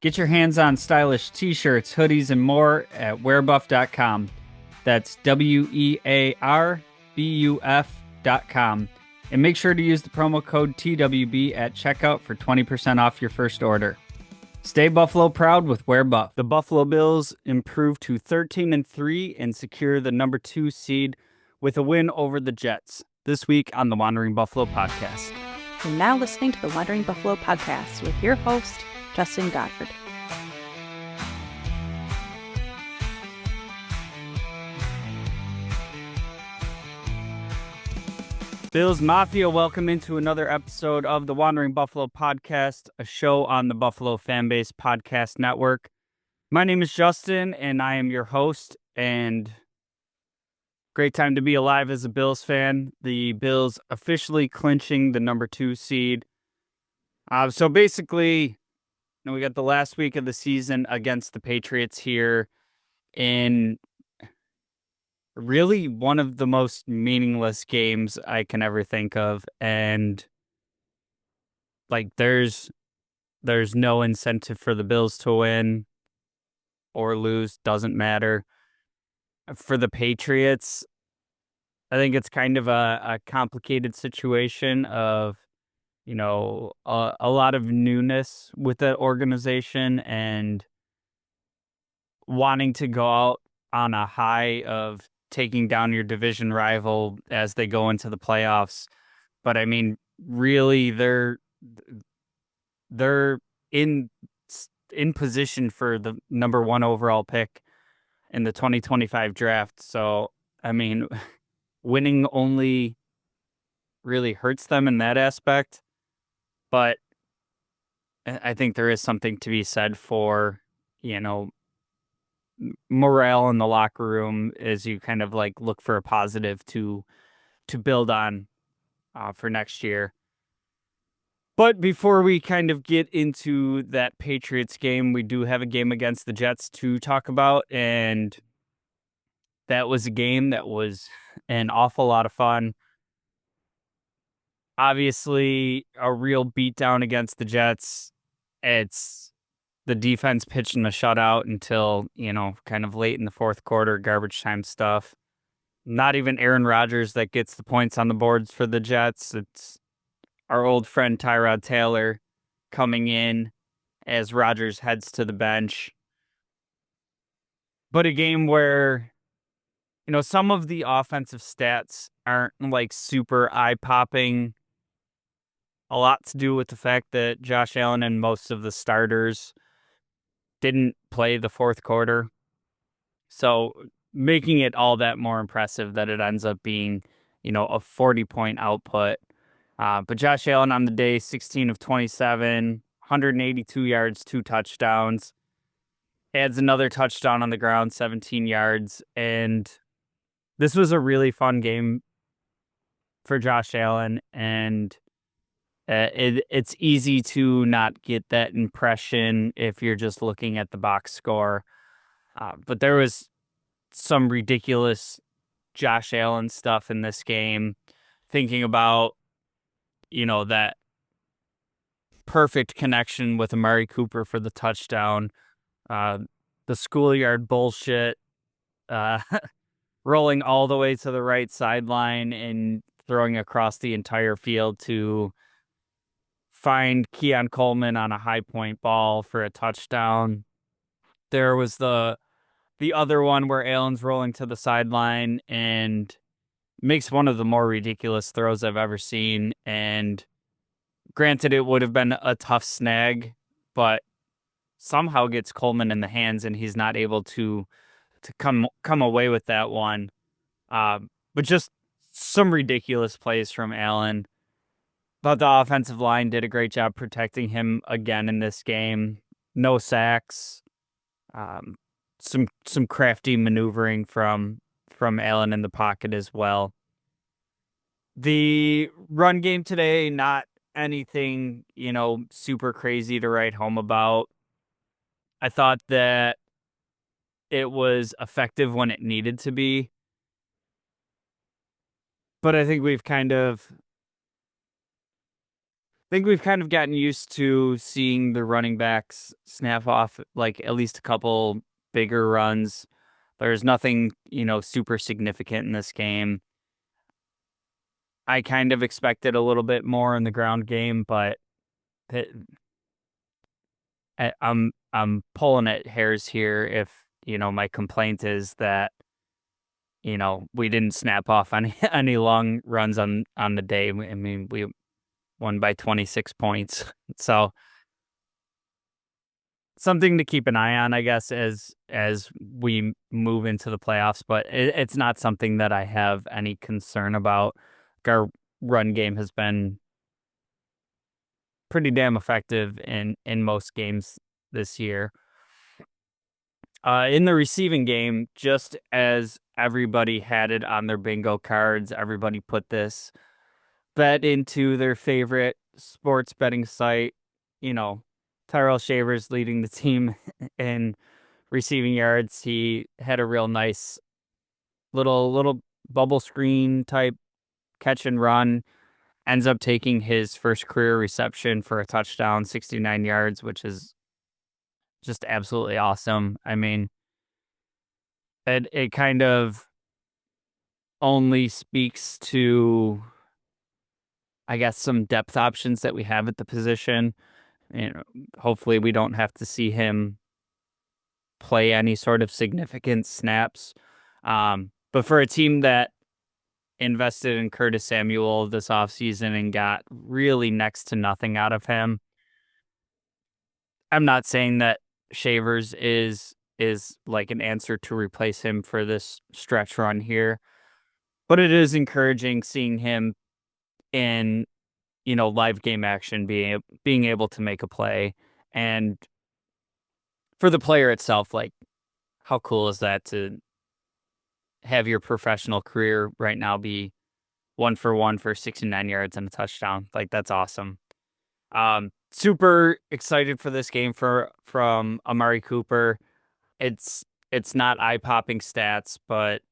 Get your hands on stylish t-shirts, hoodies, and more at wearbuff.com. That's wearbuff.com. And make sure to use the promo code TWB at checkout for 20% off your first order. Stay Buffalo proud with Wear Buff. The Buffalo Bills improved to 13-3 and secure the number 2 seed with a win over the Jets this week on the Wandering Buffalo podcast. You're now listening to the Wandering Buffalo podcast with your host, Justin Goddard. Bills Mafia, welcome into another episode of the Wandering Buffalo podcast, a show on the Buffalo Fanbase Podcast Network. My name is Justin, and I am your host, and great time to be alive as a Bills fan. The Bills officially clinching the number 2 seed. So basically, we got the last week of the season against the Patriots here in really one of the most meaningless games I can ever think of. And there's no incentive for the Bills to win or lose, doesn't matter. For the Patriots, I think it's kind of a complicated situation of, a lot of newness with the organization and wanting to go out on a high of taking down your division rival as they go into the playoffs. But I mean, really, they're in position for the number 1 overall pick in the 2025 draft. So, I mean, winning only really hurts them in that aspect. But I think there is something to be said for, morale in the locker room as you kind of look for a positive to build on for next year. But before we kind of get into that Patriots game, we do have a game against the Jets to talk about, and that was a game that was an awful lot of fun. Obviously, a real beatdown against the Jets. It's the defense pitching a shutout until, kind of late in the fourth quarter, garbage time stuff. Not even Aaron Rodgers that gets the points on the boards for the Jets. It's our old friend Tyrell Taylor coming in as Rodgers heads to the bench. But a game where, some of the offensive stats aren't super eye-popping. A lot to do with the fact that Josh Allen and most of the starters didn't play the fourth quarter. So making it all that more impressive that it ends up being, a 40-point output. But Josh Allen on the day, 16 of 27, 182 yards, 2 touchdowns. Adds another touchdown on the ground, 17 yards. And this was a really fun game for Josh Allen. And it's easy to not get that impression if you're just looking at the box score. But there was some ridiculous Josh Allen stuff in this game. Thinking about, that perfect connection with Amari Cooper for the touchdown. The schoolyard bullshit, rolling all the way to the right sideline and throwing across the entire field to find Keon Coleman on a high point ball for a touchdown. There was the other one where Allen's rolling to the sideline and makes one of the more ridiculous throws I've ever seen. And granted, it would have been a tough snag, but somehow gets Coleman in the hands and he's not able to come away with that one. But just some ridiculous plays from Allen. Thought the offensive line did a great job protecting him again in this game. No sacks. Some crafty maneuvering from Allen in the pocket as well. The run game today, not anything, super crazy to write home about. I thought that it was effective when it needed to be. But I think we've kind of think we've kind of gotten used to seeing the running backs snap off like at least a couple bigger runs. There's nothing, super significant in this game. I kind of expected a little bit more in the ground game, but it, I'm pulling at hairs here if, my complaint is that, we didn't snap off any any long runs on the day. I mean, we won by 26 points. So, something to keep an eye on, I guess, as we move into the playoffs, but it's not something that I have any concern about. Our run game has been pretty damn effective in most games this year. In the receiving game, just as everybody had it on their bingo cards, everybody put this bet into their favorite sports betting site. Tyrell Shavers leading the team in receiving yards. He had a real nice little bubble screen type catch and run. Ends up taking his first career reception for a touchdown, 69 yards, which is just absolutely awesome. I mean, it kind of only speaks to, I guess, some depth options that we have at the position. Hopefully we don't have to see him play any sort of significant snaps. But for a team that invested in Curtis Samuel this offseason and got really next to nothing out of him, I'm not saying that Shavers is like an answer to replace him for this stretch run here, but it is encouraging seeing him in, live game action, being able to make a play. And for the player itself, like, how cool is that to have your professional career right now be 1 for 1 for 69 yards and a touchdown? Like, that's awesome. Super excited for this game from Amari Cooper. It's not eye-popping stats, but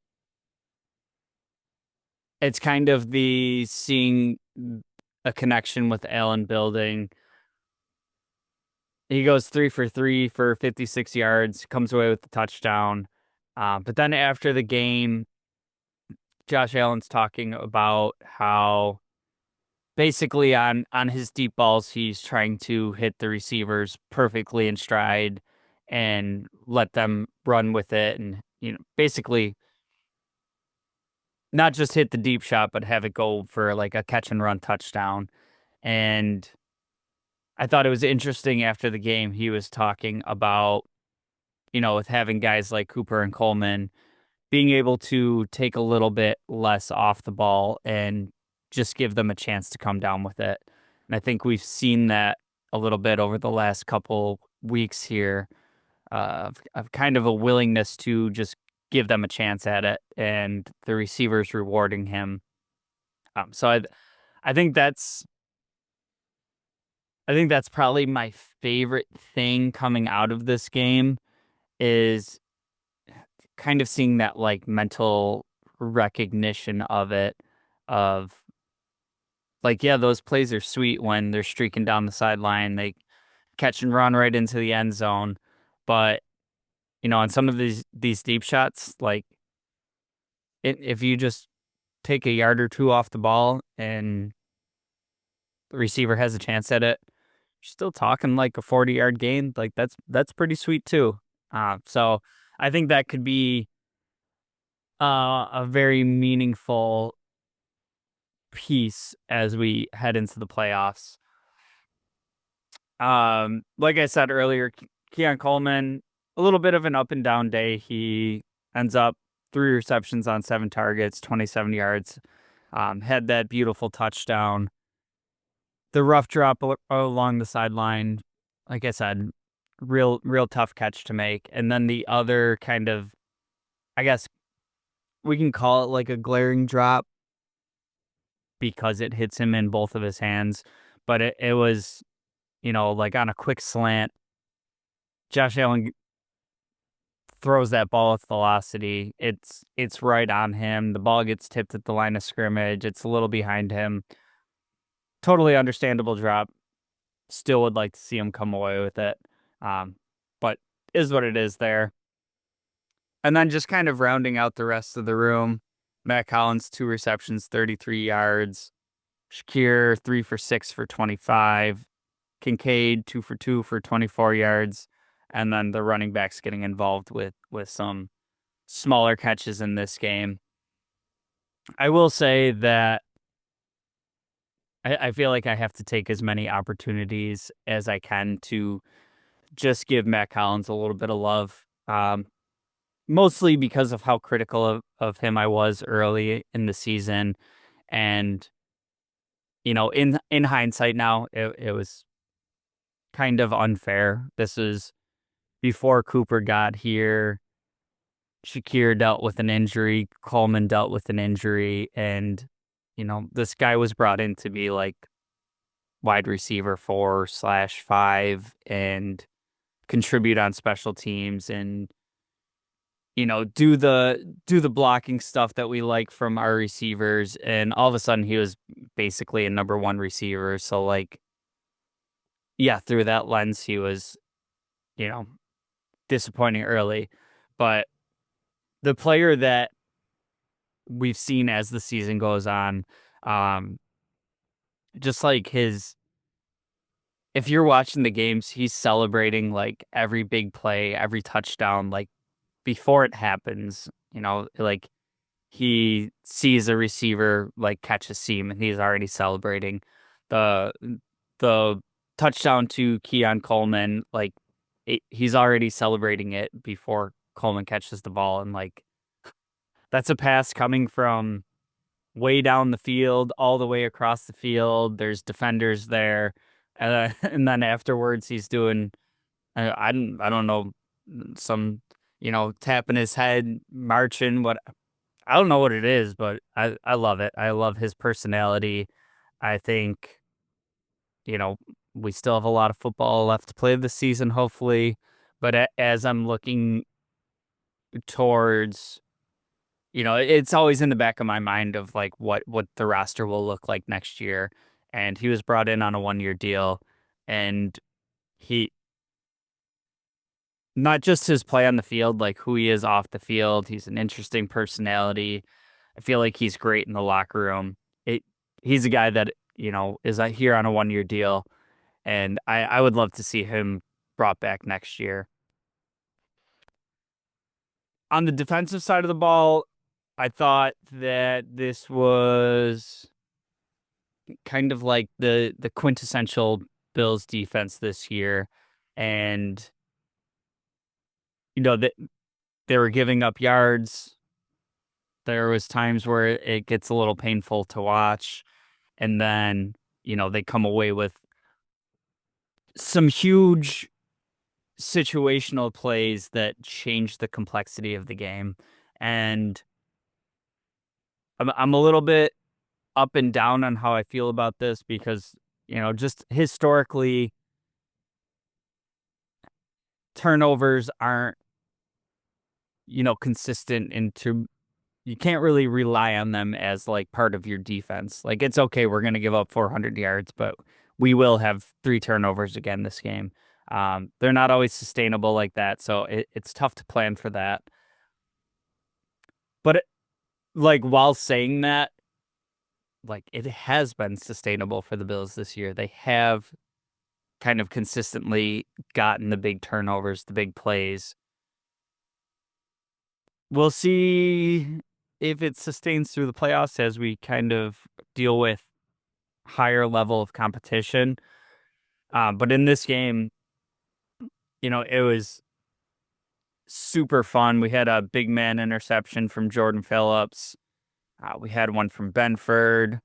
it's kind of the seeing a connection with Allen building. He goes 3 for 3 for 56 yards, comes away with the touchdown. But then after the game, Josh Allen's talking about how basically on his deep balls, he's trying to hit the receivers perfectly in stride and let them run with it, and basically not just hit the deep shot, but have it go for like a catch and run touchdown. And I thought it was interesting after the game, he was talking about, with having guys like Cooper and Coleman being able to take a little bit less off the ball and just give them a chance to come down with it. And I think we've seen that a little bit over the last couple weeks here, of kind of a willingness to just give them a chance at it, and the receivers rewarding him. So I think that's I think that's probably my favorite thing coming out of this game is kind of seeing that like mental recognition of it, of like, yeah, those plays are sweet when they're streaking down the sideline, they catch and run right into the end zone. But, on some of these deep shots, like if you just take a yard or two off the ball and the receiver has a chance at it, you're still talking like a 40-yard gain. Like that's pretty sweet too. So I think that could be a very meaningful piece as we head into the playoffs. Like I said earlier, Keon Coleman, a little bit of an up and down day. He ends up 3 receptions on 7 targets, 27 yards. Had that beautiful touchdown. The rough drop along the sideline, like I said, real tough catch to make. And then the other kind of, I guess we can call it like a glaring drop because it hits him in both of his hands, but it was, like on a quick slant. Josh Allen throws that ball with velocity. It's right on him. The ball gets tipped at the line of scrimmage. It's a little behind him. totally understandable drop. Still would like to see him come away with it. But is what it is there. And then just kind of rounding out the rest of the room, Matt Collins, 2 receptions, 33 yards. Shakir, 3 for 6 for 25. Kincaid, 2 for 2 for 24 yards. And then the running backs getting involved with some smaller catches in this game. I will say that I feel like I have to take as many opportunities as I can to just give Matt Collins a little bit of love. Mostly because of how critical of him I was early in the season. And, in hindsight now, it was kind of unfair. This is before Cooper got here. Shakir dealt with an injury. Coleman dealt with an injury. And, this guy was brought in to be like wide receiver 4/5 and contribute on special teams and do the blocking stuff that we like from our receivers. And all of a sudden he was basically a number 1 receiver. So like, yeah, through that lens, he was, you know, disappointing early. But the player that we've seen as the season goes on, um, just like if you're watching the games, he's celebrating like every big play, every touchdown, like before it happens, like he sees a receiver like catch a seam and he's already celebrating the the touchdown to Keon Coleman. Like he's already celebrating it before Coleman catches the ball. And like, that's a pass coming from way down the field, all the way across the field. There's defenders there. And then afterwards he's doing, I don't know, some, tapping his head, marching, what, I don't know what it is, but I love it. I love his personality. I think, you know, we still have a lot of football left to play this season, hopefully. But as I'm looking towards, it's always in the back of my mind of like what the roster will look like next year. And he was brought in on a 1-year deal, and he, not just his play on the field, like who he is off the field. He's an interesting personality. I feel like he's great in the locker room. He's a guy that, is here on a 1-year deal, and I would love to see him brought back next year. On the defensive side of the ball, I thought that this was kind of like the quintessential Bills defense this year. And, that they were giving up yards. There was times where it gets a little painful to watch. And then, they come away with some huge situational plays that change the complexity of the game. And I'm a little bit up and down on how I feel about this because, just historically, turnovers aren't, consistent into, you can't really rely on them as like part of your defense. Like, it's okay, we're going to give up 400 yards, but we will have 3 turnovers again this game. They're not always sustainable like that, so it's tough to plan for that. But like, while saying that, like, it has been sustainable for the Bills this year. They have kind of consistently gotten the big turnovers, the big plays. We'll see if it sustains through the playoffs as we kind of deal with higher level of competition. But in this game, it was super fun. We had a big man interception from Jordan Phillips. We had one from Benford.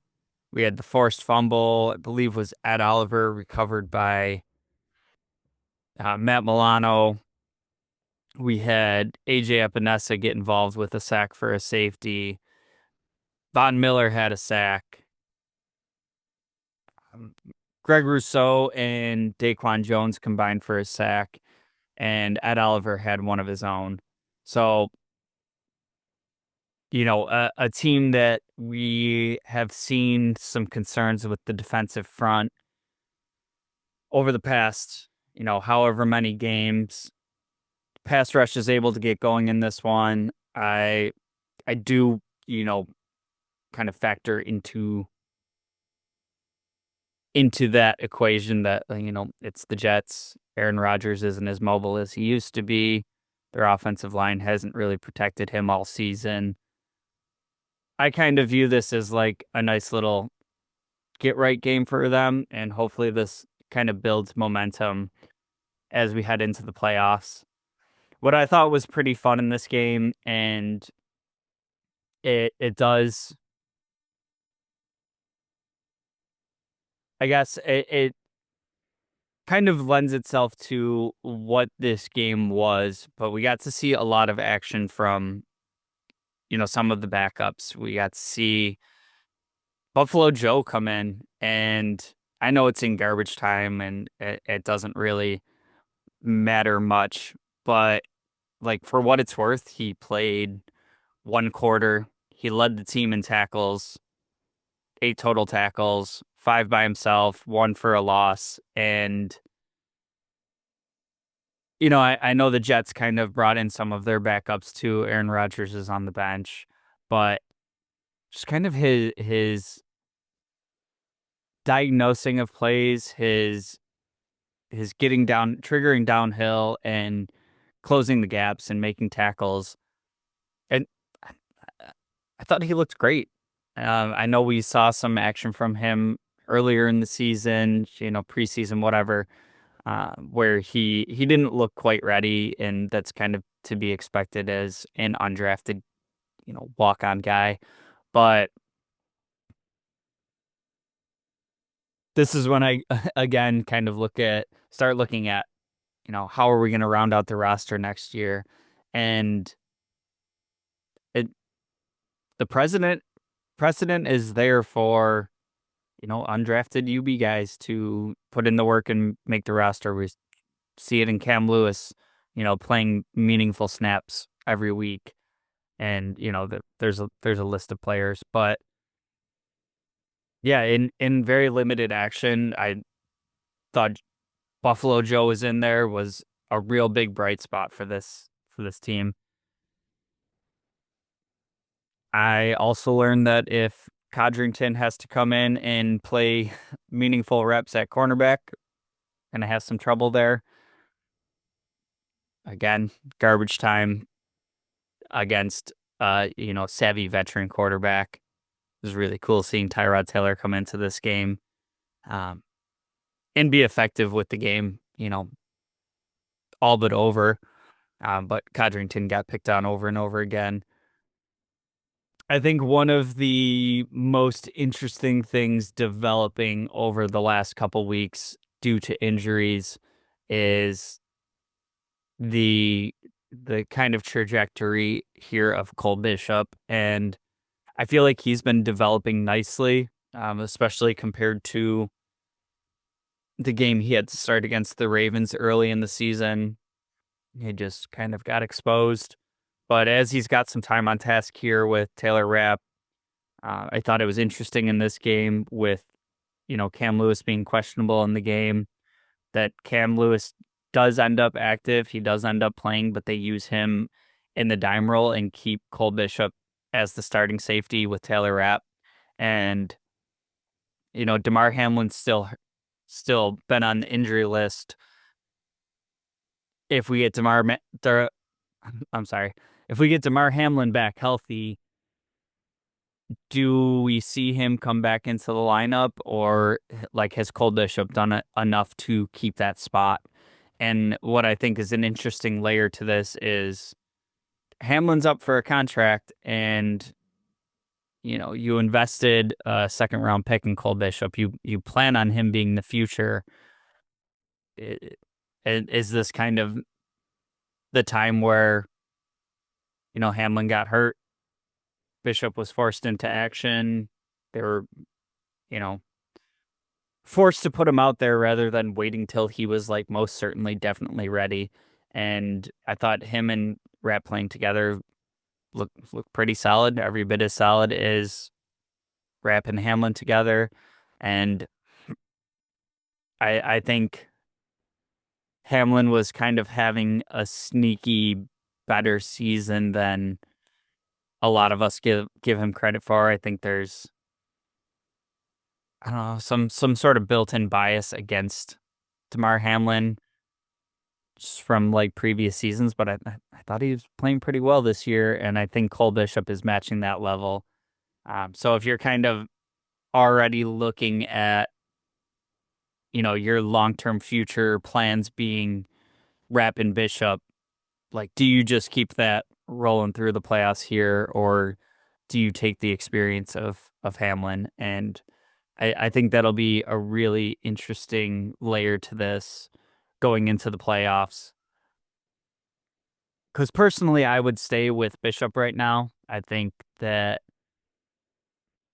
We had the forced fumble, I believe was Ed Oliver, recovered by Matt Milano. We had A.J. Epinesa get involved with a sack for a safety. Von Miller had a sack. Greg Rousseau and Daquan Jones combined for a sack, and Ed Oliver had one of his own. So, a team that we have seen some concerns with the defensive front over the past, however many games. Pass rush is able to get going in this one. I do, kind of factor into that equation that, it's the Jets. Aaron Rodgers isn't as mobile as he used to be. Their offensive line hasn't really protected him all season. I kind of view this as like a nice little get right game for them, and hopefully this kind of builds momentum as we head into the playoffs. What I thought was pretty fun in this game, and it does, I guess it kind of lends itself to what this game was, but we got to see a lot of action from, some of the backups. We got to see Buffalo Joe come in, and I know it's in garbage time and it doesn't really matter much, but like for what it's worth, he played one quarter. He led the team in tackles, 8 total tackles, 5 by himself, 1 for a loss. And, I know the Jets kind of brought in some of their backups too. Aaron Rodgers is on the bench, but just kind of his diagnosing of plays, his getting down, triggering downhill and closing the gaps and making tackles. And I thought he looked great. I know we saw some action from him earlier in the season, preseason, whatever, where he didn't look quite ready, and that's kind of to be expected as an undrafted, walk-on guy. But this is when I again kind of start looking at, how are we going to round out the roster next year, and it the precedent is there for, undrafted UB guys to put in the work and make the roster. We see it in Cam Lewis, playing meaningful snaps every week, and there's a list of players, but yeah, in very limited action, I thought Buffalo Joe was in there, was a real big bright spot for this team. I also learned that if Codrington has to come in and play meaningful reps at cornerback, gonna have some trouble there. Again, garbage time against savvy veteran quarterback. It was really cool seeing Tyrod Taylor come into this game, um, and be effective with the game, all but over. But Codrington got picked on over and over again. I think one of the most interesting things developing over the last couple weeks due to injuries is the kind of trajectory here of Cole Bishop, and I feel like he's been developing nicely, especially compared to the game he had to start against the Ravens early in the season. He just kind of got exposed. But as he's got some time on task here with Taylor Rapp, I thought it was interesting in this game with, Cam Lewis being questionable in the game, that Cam Lewis does end up active. He does end up playing, but they use him in the dime role and keep Cole Bishop as the starting safety with Taylor Rapp. And, Damar Hamlin's still been on the injury list. If we get I'm sorry. If we get Damar Hamlin back healthy, do we see him come back into the lineup, or like has Cole Bishop done enough to keep that spot? And what I think is an interesting layer to this is Hamlin's up for a contract, and you invested a second round pick in Cole Bishop. You plan on him being the future. Is this kind of the time where Hamlin got hurt? Bishop was forced into action. They were, you know, forced to put him out there rather than waiting till he was like most certainly definitely ready. And I thought him and Rat playing together look pretty solid, every bit as solid as Rapp and Hamlin together, and I think Hamlin was kind of having a sneaky better season than a lot of us give him credit for. I think there's, I don't know, some sort of built-in bias against Damar Hamlin just from like previous seasons, but I thought he was playing pretty well this year, and I think Cole Bishop is matching that level. So if you're kind of already looking at, your long-term future plans being Rapp and Bishop, like, do you just keep that rolling through the playoffs here, or do you take the experience of Hamlin? And I think that'll be a really interesting layer to this going into the playoffs. Because personally, I would stay with Bishop right now. I think that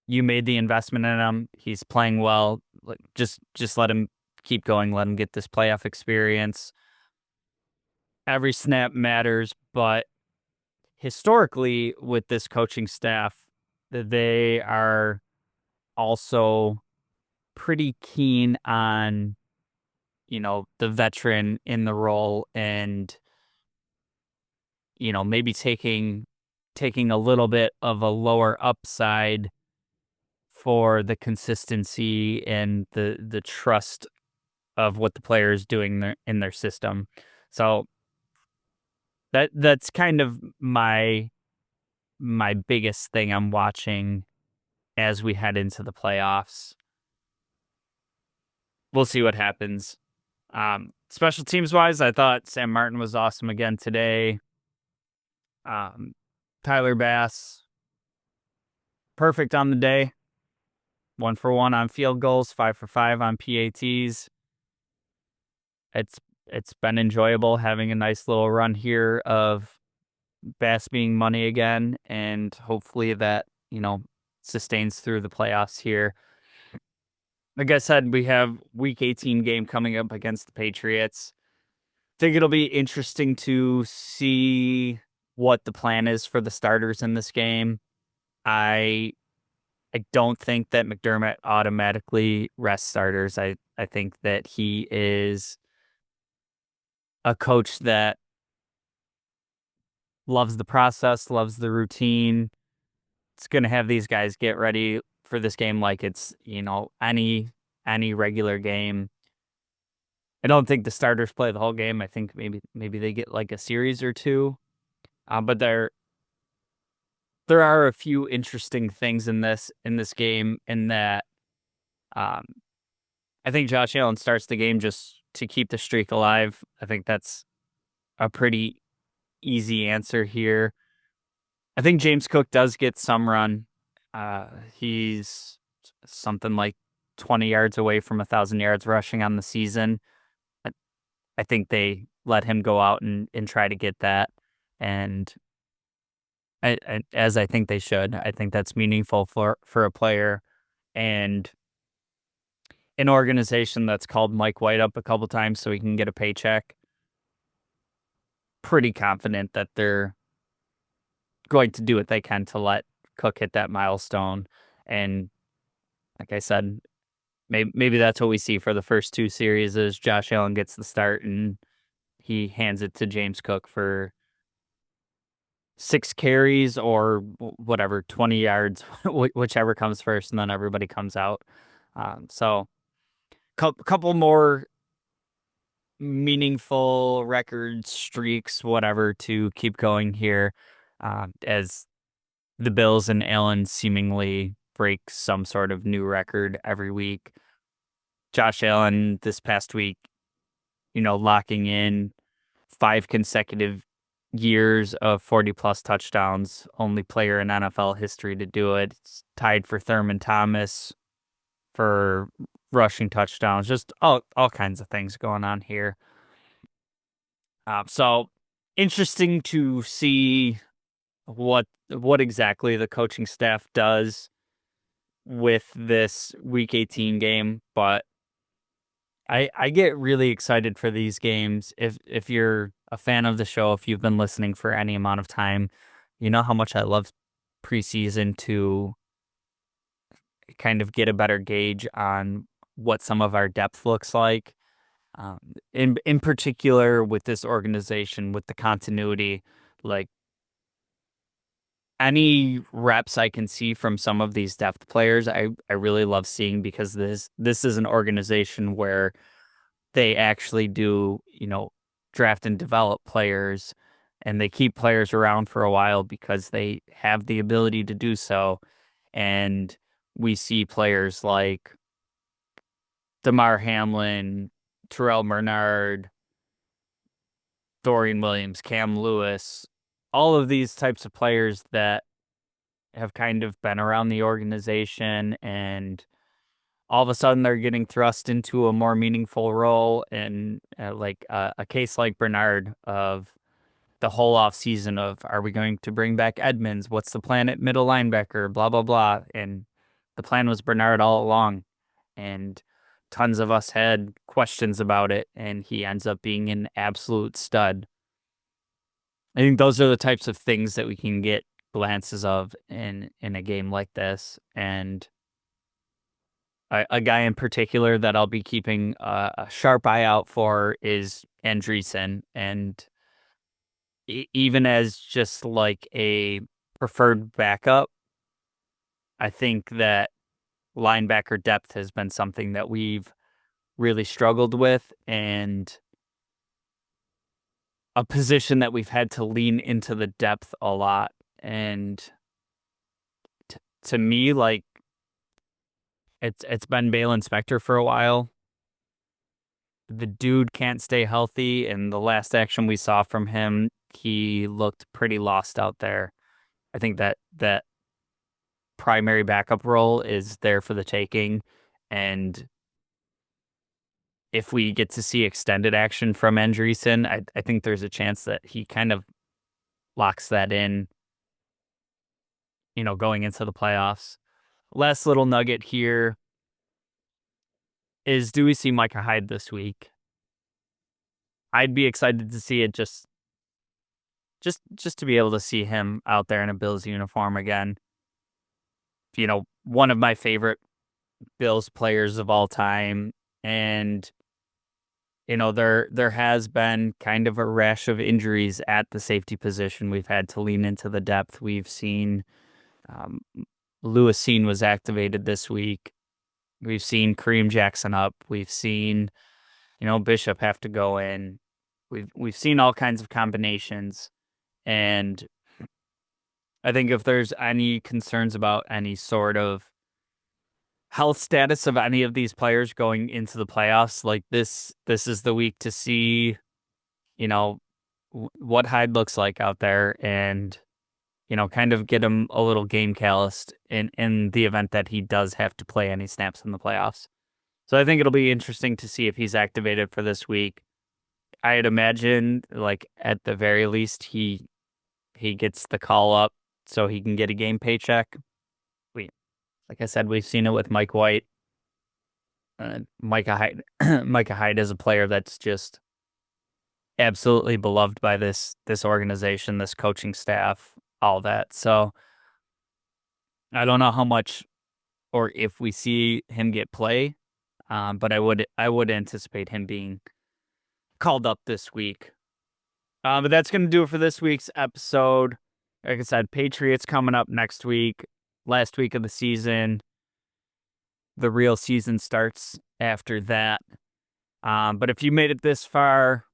you made the investment in him. He's playing well. Like, just let him keep going. Let him get this playoff experience. Every snap matters, but historically, with this coaching staff, they are also pretty keen on, the veteran in the role, and, maybe taking a little bit of a lower upside for the consistency and the trust of what the player is doing in their system. So that's kind of my biggest thing I'm watching as we head into the playoffs. We'll see what happens. Special teams wise, I thought Sam Martin was awesome again today. Tyler Bass, perfect on the day. 1 for 1 on field goals, 5 for 5 on PATs. It's been enjoyable having a nice little run here of Bass being money again, and hopefully that, sustains through the playoffs here. Like I said, we have week 18 game coming up against the Patriots. I think it'll be interesting to see what the plan is for the starters in this game. I don't think that McDermott automatically rests starters. I think that he is a coach that loves the process, loves the routine. It's going to have these guys get ready for this game like it's, any regular game. I don't think the starters play the whole game. I think maybe they get like a series or two. But there are a few interesting things in this game, in that um, I think Josh Allen starts the game just to keep the streak alive. I think that's a pretty easy answer here. I think James Cook does get some run. He's something like 20 yards away from 1,000 yards rushing on the season. I think they let him go out and try to get that. And as I think they should. I think that's meaningful for a player and an organization that's called Mike White up a couple times so he can get a paycheck. Pretty confident that they're going to do what they can to let Cook hit that milestone. And like I said, maybe that's what we see for the first two series is Josh Allen gets the start and he hands it to James Cook for 6 carries or whatever, 20 yards, whichever comes first, and then everybody comes out. So couple more meaningful record streaks, whatever, to keep going here, as the Bills and Allen seemingly break some sort of new record every week. Josh Allen this past week, locking in 5 consecutive years of 40-plus touchdowns, only player in NFL history to do it. It's tied for Thurman Thomas for rushing touchdowns, just all kinds of things going on here. So interesting to see what exactly the coaching staff does with this Week 18 game, but I get really excited for these games. If you're a fan of the show, if you've been listening for any amount of time, you know how much I love preseason to kind of get a better gauge on what some of our depth looks like. In particular with this organization, with the continuity, like any reps I can see from some of these depth players, I really love seeing, because this is an organization where they actually do, draft and develop players, and they keep players around for a while because they have the ability to do so. And we see players like Damar Hamlin, Terrell Bernard, Dorian Williams, Cam Lewis, all of these types of players that have kind of been around the organization, and all of a sudden they're getting thrust into a more meaningful role. And like a case like Bernard, of the whole off season of, are we going to bring back Edmonds? What's the plan at middle linebacker? Blah, blah, blah. And the plan was Bernard all along. And tons of us had questions about it, and he ends up being an absolute stud. I think those are the types of things that we can get glances of in a game like this. And a guy in particular that I'll be keeping a sharp eye out for is Andreessen. And even as just like a preferred backup, I think that linebacker depth has been something that we've really struggled with, and a position that we've had to lean into the depth a lot. And to me, like, it's been Balen Spector for a while. The dude can't stay healthy, and the last action we saw from him, he looked pretty lost out there. I think that primary backup role is there for the taking, and if we get to see extended action from Andreessen, I think there's a chance that he kind of locks that in, going into the playoffs. Last little nugget here is, do we see Micah Hyde this week? I'd be excited to see it, just to be able to see him out there in a Bills uniform again. One of my favorite Bills players of all time. And there has been kind of a rash of injuries at the safety position. We've had to lean into the depth. We've seen Lewis Cine was activated this week. We've seen Kareem Jackson up. We've seen, Bishop have to go in. We've seen all kinds of combinations. And I think if there's any concerns about any sort of health status of any of these players going into the playoffs, like this is the week to see, what Hyde looks like out there, and, kind of get him a little game calloused in the event that he does have to play any snaps in the playoffs. So I think it'll be interesting to see if he's activated for this week. I'd imagine, like, at the very least, he gets the call up so he can get a game paycheck. Like I said, we've seen it with Mike White. Micah Hyde. Micah Hyde is a player that's just absolutely beloved by this organization, this coaching staff, all that. So I don't know how much or if we see him get play, but I would anticipate him being called up this week. But that's going to do it for this week's episode. Like I said, Patriots coming up next week, last week of the season. The real season starts after that. But if you made it this far,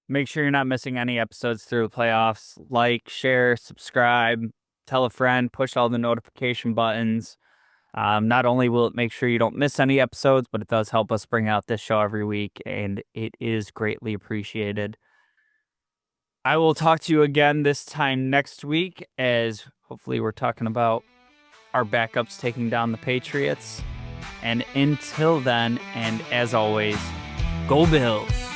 make sure you're not missing any episodes through the playoffs. Like, share, subscribe, tell a friend, push all the notification buttons. Not only will it make sure you don't miss any episodes, but it does help us bring out this show every week, and it is greatly appreciated. I will talk to you again this time next week, as hopefully we're talking about our backups taking down the Patriots. And until then, and as always, go Bills!